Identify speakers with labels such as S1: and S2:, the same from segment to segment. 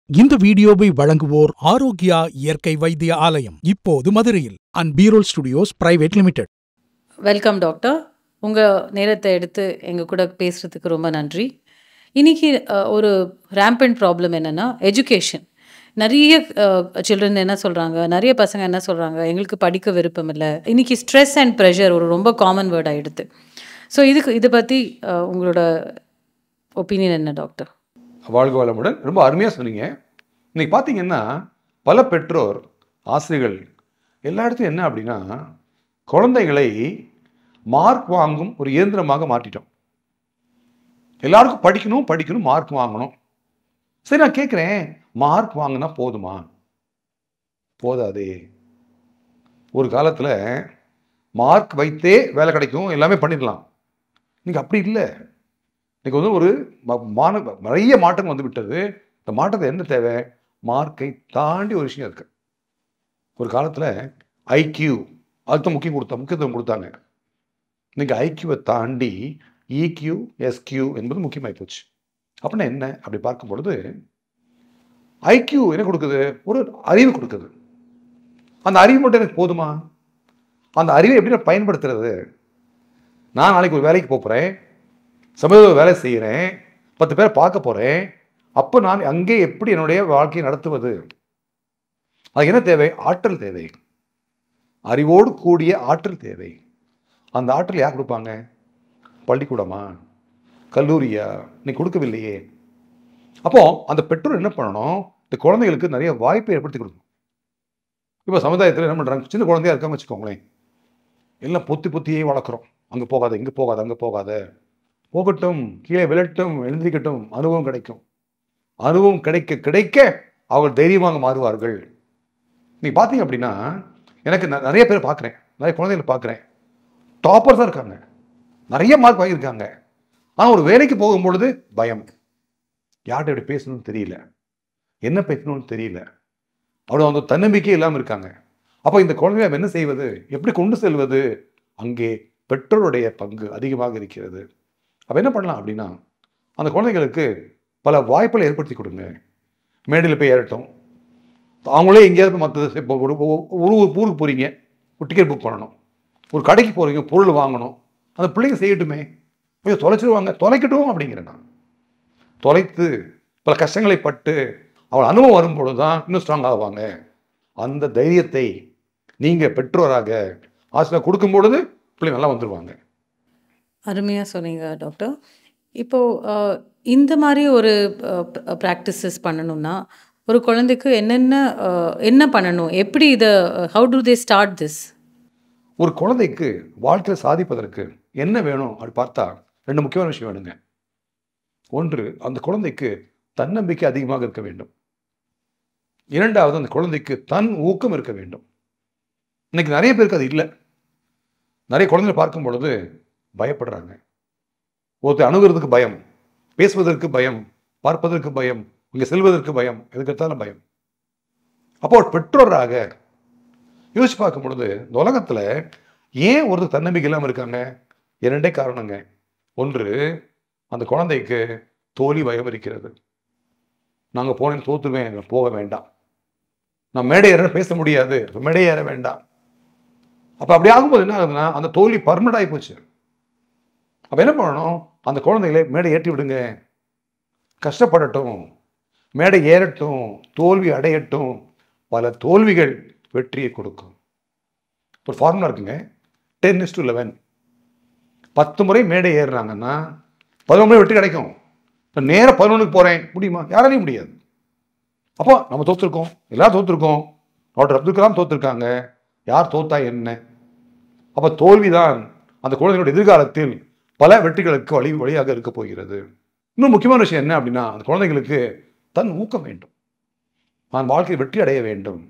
S1: இந்த வீடியோவை வழங்குவோர் ஆரோக்கியா இயற்கை வைத்திய ஆலயம், இப்போது மதுரையில் அண்ட் பீரோல் studios private limited.
S2: Welcome doctor. உங்கள் நேரத்தை எடுத்து எங்கள் கூட பேசுகிறதுக்கு ரொம்ப நன்றி. இன்றைக்கி ஒரு ரேம்பண்ட் ப்ராப்ளம் என்னென்னா எஜுகேஷன். நிறைய சில்ட்ரன் என்ன சொல்கிறாங்க, நிறைய பசங்க என்ன சொல்கிறாங்க, எங்களுக்கு படிக்க விருப்பம் இல்லை. இன்றைக்கி ஸ்ட்ரெஸ் அண்ட் ப்ரெஷர் ஒரு ரொம்ப காமன் வேர்ட் ஆகிடுது. ஸோ இதை பற்றி உங்களோட ஒப்பீனியன் என்ன டாக்டர்?
S3: வாழ்க வளமுடன். ரொம்ப அருமையாக சொன்னீங்க. இன்றைக்கி பார்த்தீங்கன்னா பல பெற்றோர் ஆசிரியர்கள் எல்லா இடத்துலையும் என்ன அப்படின்னா குழந்தைகளை மார்க் வாங்கும் ஒரு இயந்திரமாக மாற்றிட்டோம். எல்லாருக்கும் படிக்கணும் படிக்கணும் மார்க் வாங்கணும். சரி, நான் கேட்குறேன், மார்க் வாங்கினா போதுமா? போதாதே. ஒரு காலத்தில் மார்க் வைத்தே வேலை கிடைக்கும், எல்லாமே பண்ணிடலாம். இன்னைக்கு அப்படி இல்லை. இன்னைக்கு வந்து ஒரு நிறைய மாற்றங்கள் வந்து விட்டது. இந்த மாற்றத்தை என்ன தேவை? மார்க்கை தாண்டி ஒரு விஷயம் இருக்கு. ஒரு காலத்தில் ஐக்யூ அதுக்கு முக்கியத்துவம் கொடுத்தாங்க. இன்னைக்கு ஐக்யூவை தாண்டி இக்யூ எஸ்கியூ என்பது முக்கியமாகி போச்சு. அப்படின்னா என்ன அப்படி பார்க்கும் பொழுது ஐக்யூ என்ன கொடுக்குது? ஒரு அறிவு கொடுக்குது. அந்த அறிவு மட்டும் எனக்கு போதுமா? அந்த அறிவை எப்படி நான் பயன்படுத்துறது? நான் நாளைக்கு ஒரு வேலைக்கு போகிறேன், சமூக வேலை செய்கிறேன், 10 பேரை பார்க்க போகிறேன். அப்போ நான் அங்கே எப்படி என்னுடைய வாழ்க்கையை நடத்துவது? அது என்ன தேவை? ஆற்றல் தேவை. அறிவோடு கூடிய ஆற்றல் தேவை. அந்த ஆற்றல் யார் கொடுப்பாங்க? பள்ளிக்கூடமா, கல்லூரியா? நீ கொடுக்கவில்லையே. அப்போ அந்த பெற்றோர் என்ன பண்ணணும்? இந்த குழந்தைகளுக்கு நிறைய வாய்ப்பை ஏற்படுத்தி கொடுக்கணும். இப்போ சமுதாயத்தில் என்ன பண்ணுறாங்க? சின்ன குழந்தையா இருக்காங்க வச்சுக்கோங்களேன், எல்லாம் பொத்தியே வளர்க்குறோம். அங்கே போகாத, இங்கே போகாத, அங்கே போகாத. போகட்டும், கீழே விழட்டும், எழுந்திரிக்கட்டும், அனுபவம் கிடைக்கும். அனுபவம் கிடைக்க கிடைக்க அவர்கள் தைரியமாக மாறுவார்கள். நீ பார்த்தீங்க அப்படின்னா எனக்கு நிறைய பேர் பார்க்குறேன், நிறைய குழந்தைகள் பார்க்குறேன், டாப்பர்ஸாக இருக்காங்க, நிறைய மார்க் வாங்கியிருக்காங்க. ஆனால் ஒரு வேலைக்கு போகும்பொழுது பயம். யார்கிட்ட எப்படி பேசணும்னு தெரியல, என்ன பேசணும்னு தெரியல. அவ்வளோ அந்த தன்னம்பிக்கை இல்லாமல் இருக்காங்க. அப்போ இந்த குழந்தைகளை என்ன செய்வது, எப்படி கொண்டு செல்வது? அங்கே பெற்றோருடைய பங்கு அதிகமாக இருக்கிறது. அப்போ என்ன பண்ணலாம் அப்படின்னா அந்த குழந்தைகளுக்கு பல வாய்ப்புகளை ஏற்படுத்தி கொடுங்க. மேடையில் போய் ஏறட்டும், அவங்களே எங்கேயாவது மற்றது. இப்போ ஒரு ஊருக்கு போகிறீங்க, ஒரு டிக்கெட் புக் பண்ணணும், ஒரு கடைக்கு போகிறீங்க, பொருள் வாங்கணும், அந்த பிள்ளைங்க செய்யட்டுமே. கொஞ்சம் தொலைச்சிடுவாங்க, தொலைக்கட்டும் அப்படிங்கிறேன் நான். தொலைத்து பல கஷ்டங்களை பட்டு அவள் அனுபவம் வரும்பொழுது தான் இன்னும் ஸ்ட்ராங் ஆவாங்க. அந்த தைரியத்தை நீங்கள் பெற்றோராக ஆசிரியர் கொடுக்கும் பொழுது பிள்ளைங்க நல்லா வந்துடுவாங்க.
S2: அருமையாக சொன்னீங்க டாக்டர். இப்போது இந்த மாதிரி ஒரு ப்ராக்டிசஸ் பண்ணணும்னா ஒரு குழந்தைக்கு என்ன பண்ணணும், எப்படி இதை how to they start this?
S3: ஒரு குழந்தைக்கு வாழ்க்கையில் சாதிப்பதற்கு என்ன வேணும் அப்படி பார்த்தா 2 முக்கியமான விஷயம் வேணுங்க. ஒன்று, அந்த குழந்தைக்கு தன்னம்பிக்கை அதிகமாக இருக்க வேண்டும். 2வது, அந்த குழந்தைக்கு தன் ஊக்கம் இருக்க வேண்டும். இன்னைக்கு நிறைய பேருக்கு அது இல்லை. நிறைய குழந்தைகளை பார்க்கும் பொழுது பயப்படுறாங்க. ஒருத்தர் அணுகிறதுக்கு பயம், பேசுவதற்கு பயம், பார்ப்பதற்கு பயம், இங்கே செல்வதற்கு பயம், எதுக்கெடுத்தாலும் பயம். அப்போ பெற்றோராக யோசிச்சு பார்க்கும் பொழுது இந்த உலகத்தில் ஏன் ஒரு தன்னம்பிக்கை இல்லாமல் இருக்காங்க? 2 காரணங்க. ஒன்று, அந்த குழந்தைக்கு தோல்வி பயம் இருக்கிறது. நாங்கள் போனேன் தோத்துருவேன், போக வேண்டாம். நான் மேடை ஏற பேச முடியாது, மேடை ஏற வேண்டாம். அப்போ அப்படி ஆகும்போது என்ன ஆகுதுன்னா அந்த தோல்வி பர்மனெண்ட் ஆகி போச்சு. அப்போ என்ன பண்ணணும்? அந்த குழந்தைகளை மேடை ஏற்றி விடுங்க, கஷ்டப்படட்டும், மேடை ஏறட்டும், தோல்வி அடையட்டும். பல தோல்விகள் வெற்றியை கொடுக்கும். ஒரு ஃபார்முலா இருக்குங்க, 10:11. 10 முறை மேடை ஏறுறாங்கன்னா 11 முறை வெற்றி கிடைக்கும். இப்போ நேராக 11க்கு போகிறேன், முடியுமா? யாராலையும் முடியாது. அப்போ நம்ம தோற்றுருக்கோம், எல்லாரும் தோற்றுருக்கோம். டாக்டர் அப்துல் கலாம் தோற்றுருக்காங்க. யார் தோத்தா என்ன? அப்போ தோல்விதான் அந்த குழந்தைகளுடைய எதிர்காலத்தில் பல வெற்றிகளுக்கு வழியாக இருக்க போகிறது. இன்னும் முக்கியமான விஷயம் என்ன அப்படின்னா அந்த குழந்தைகளுக்கு தன் ஊக்கம் வேண்டும். நான் வாழ்க்கையில் வெற்றி அடைய வேண்டும்,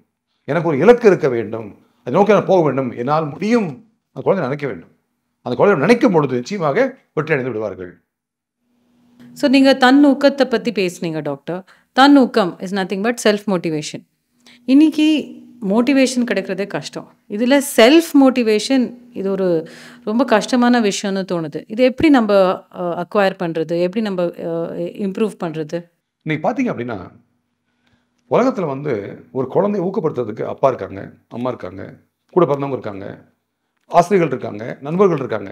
S3: எனக்கு ஒரு இலக்கு இருக்க வேண்டும், அதை நோக்கி நான் போக வேண்டும், என்னால் முடியும். அந்த குழந்தை நினைக்க வேண்டும். அந்த குழந்தை நினைக்கும் பொழுது நிச்சயமாக வெற்றி அடைந்து விடுவார்கள்.
S2: ஸோ நீங்கள் தன் ஊக்கத்தை பற்றி பேசுனீங்க டாக்டர். தன் ஊக்கம் is nothing but self motivation. இன்றைக்கி மோட்டிவேஷன் கிடைக்கிறதே கஷ்டம். இதில் செல்ஃப் மோட்டிவேஷன் இது ஒரு ரொம்ப கஷ்டமான விஷயம்னு தோணுது. இது எப்படி நம்ம அக்வயர் பண்ணுறது, எப்படி நம்ம இம்ப்ரூவ் பண்ணுறது?
S3: இன்னைக்கு பார்த்தீங்க அப்படின்னா உலகத்தில் வந்து ஒரு குழந்தையை ஊக்கப்படுத்துறதுக்கு அப்பா இருக்காங்க, அம்மா இருக்காங்க, கூட பிறந்தவங்க இருக்காங்க, ஆசிரியர்கள் இருக்காங்க, நண்பர்கள் இருக்காங்க.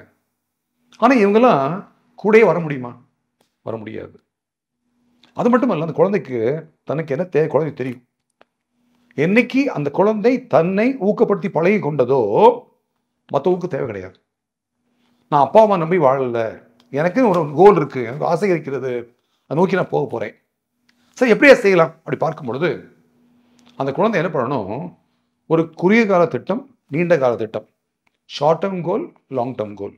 S3: ஆனால் இவங்கெல்லாம் கூடயே வர முடியுமா? வர முடியாது. அது மட்டும் அல்ல, அந்த குழந்தைக்கு தனக்கு என்ன தேவை குழந்தைக்கு தெரியும். என்னைக்கு அந்த குழந்தை தன்னை ஊக்கப்படுத்தி பழகி கொண்டதோ மற்றவங்களுக்கு தேவை கிடையாது. நான் அப்பா அம்மா நம்பி வாழல, எனக்கு ஒரு கோல் இருக்கு, எனக்கு ஆசை இருக்கிறது, அதை நோக்கி நான் போக போறேன். சரி, எப்படியா செய்யலாம் அப்படி பார்க்கும் பொழுது அந்த குழந்தை என்ன பண்ணணும்? ஒரு குறுகிய கால திட்டம், நீண்ட கால திட்டம், short term goal, long term goal.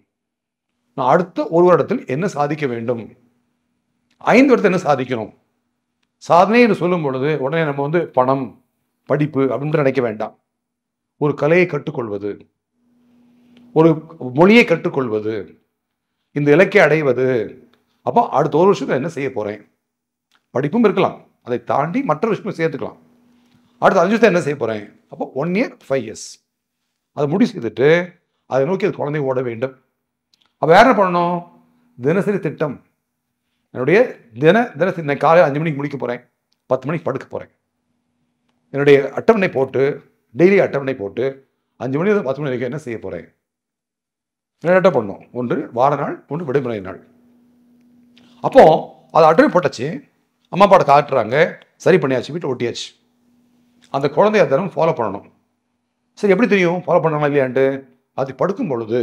S3: நான் அடுத்த ஒரு வருடத்தில் என்ன சாதிக்க வேண்டும், 5 வருடத்தில் என்ன சாதிக்கணும். சாதனை என்று சொல்லும் பொழுது உடனே நம்ம வந்து பணம், படிப்பு அப்படின்னு நினைக்க வேண்டாம். ஒரு கலையை கற்றுக்கொள்வது, ஒரு மொழியை கற்றுக்கொள்வது, இந்த இலக்கை அடைவது. அப்போ அடுத்த ஒரு வருஷத்துல என்ன செய்ய போறேன்? படிப்பும் இருக்கலாம், அதை தாண்டி மற்ற விஷயமும் சேர்த்துக்கலாம். அடுத்த 5 வருஷத்தை என்ன செய்ய போறேன்? அப்போ 1 year 5 years அதை முடிவு செய்துட்டு அதை நோக்கி அது குழந்தை ஓட வேண்டும். அப்போ வேற என்ன பண்ணணும்? தினசரி திட்டம். என்னுடைய தினசரி நான் காலை 5 மணிக்கு முடிக்க போறேன், 10 மணிக்கு படுக்க போறேன். என்னுடைய அட்டவணை போட்டு, டெய்லி அட்டவணை போட்டு 5 மணி 10 மணி வரைக்கும் என்ன செய்ய போறேன்? ரெண்டாக பண்ணணும். ஒன்று வார நாள், ஒன்று விடுமுறை நாள். அப்போ அதை அட்டவணை போட்டாச்சு, அம்மா அப்பாட்ட காட்டுறாங்க, சரி பண்ணியாச்சு, வீட்டை ஒட்டியாச்சு. அந்த குழந்தைய தினம் ஃபாலோ பண்ணணும். சரி, எப்படி தெரியும் ஃபாலோ பண்ணலாம் இல்லையான்ட்டு? அது படுக்கும் பொழுது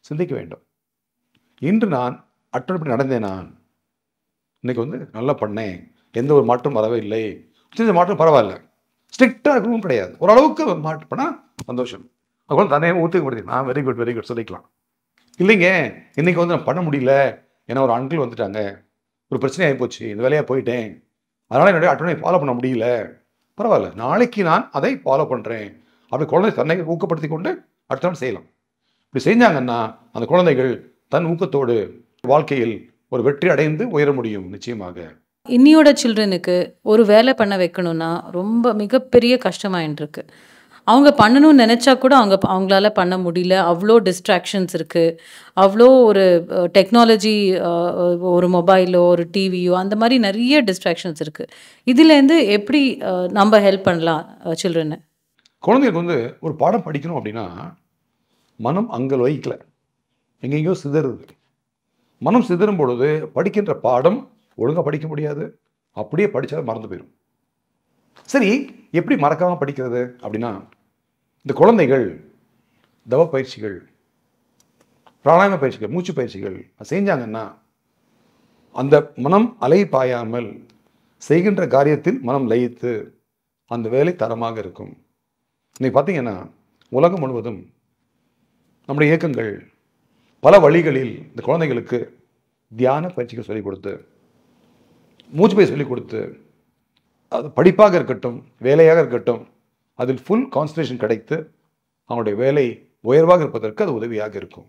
S3: சிந்திக்க வேண்டும். இன்று நான் அட்டவணைப்படி நடந்தேன், நான் இன்னைக்கு வந்து நல்லா பண்ணேன், எந்த ஒரு மாற்றம் வரவே இல்லை. சின்ன மாற்றம் பரவாயில்ல, ஸ்ட்ரிக்டாக இருக்கணும் கிடையாது, ஓரளவுக்கு மாற்றம் பண்ணால் சந்தோஷம். அதுக்குள்ள தன்னை ஊற்றுக்கப்படுது, நான் வெரி குட் சொல்லிக்கலாம். இல்லைங்க, இன்னைக்கு வந்து நான் பண்ண முடியல, ஏன்னா ஒரு அங்கிள் வந்துட்டாங்க, ஒரு பிரச்சனை ஆகிப்போச்சு, இந்த வேலையாக போயிட்டேன், அதனால் என்னுடைய அட்டவணை ஃபாலோ பண்ண முடியல. பரவாயில்ல, நாளைக்கு நான் அதை ஃபாலோ பண்ணுறேன். அப்படி குழந்தை தன்னை ஊக்கப்படுத்தி கொண்டு அடுத்த நாள் செய்யலாம். இப்படி செஞ்சாங்கன்னா அந்த குழந்தைகள் தன் ஊக்கத்தோடு வாழ்க்கையில் ஒரு வெற்றி அடைந்து உயர முடியும் நிச்சயமாக.
S2: இன்னியோட சில்ட்ரனுக்கு ஒரு வேலை பண்ண வைக்கணும்னா ரொம்ப மிகப்பெரிய கஷ்டமாயின்னு இருக்கு. அவங்க பண்ணணும்னு நினச்சா கூட அவங்களால பண்ண முடியல. அவ்வளோ டிஸ்ட்ராக்ஷன்ஸ் இருக்குது. அவ்வளோ ஒரு டெக்னாலஜி, ஒரு மொபைலோ ஒரு டிவியோ அந்த மாதிரி நிறைய டிஸ்ட்ராக்ஷன்ஸ் இருக்குது. இதுலேருந்து எப்படி நம்ம ஹெல்ப் பண்ணலாம் சில்ட்ரனை?
S3: குழந்தைகளுக்கு வந்து ஒரு பாடம் படிக்கணும் அப்படின்னா மனம் அங்கே வைக்கல, எங்கெங்கேயோ சிதறுது. மனம் சிதறும் பொழுது படிக்கின்ற பாடம் ஒழுங்காக படிக்க முடியாது, அப்படியே படித்தாலும் மறந்து போயிடும். சரி, எப்படி மறக்காமல் படிக்கிறது அப்படின்னா, இந்த குழந்தைகள் தவ பயிற்சிகள், பிராணாயாம பயிற்சிகள், மூச்சு பயிற்சிகள் செஞ்சாங்கன்னா அந்த மனம் அலை பாயாமல் செய்கின்ற காரியத்தில் மனம் லயித்து அந்த வேலை தரமாக இருக்கும். இன்னைக்கு பார்த்தீங்கன்னா உலகம் முழுவதும் நம்முடைய இயக்கங்கள் பல வழிகளில் இந்த குழந்தைகளுக்கு தியான பயிற்சிகள் சொல்லிக் கொடுத்து, மூச்சு பயிற்சி சொல்லிக் கொடுத்து, அது படிப்பாக இருக்கட்டும், வேலையாக இருக்கட்டும், அதில் ஃபுல் கான்சன்ட்ரேஷன் கிடைத்து அவங்களுடைய வேலை உயர்வாக இருப்பதற்கு அது உதவியாக இருக்கும்.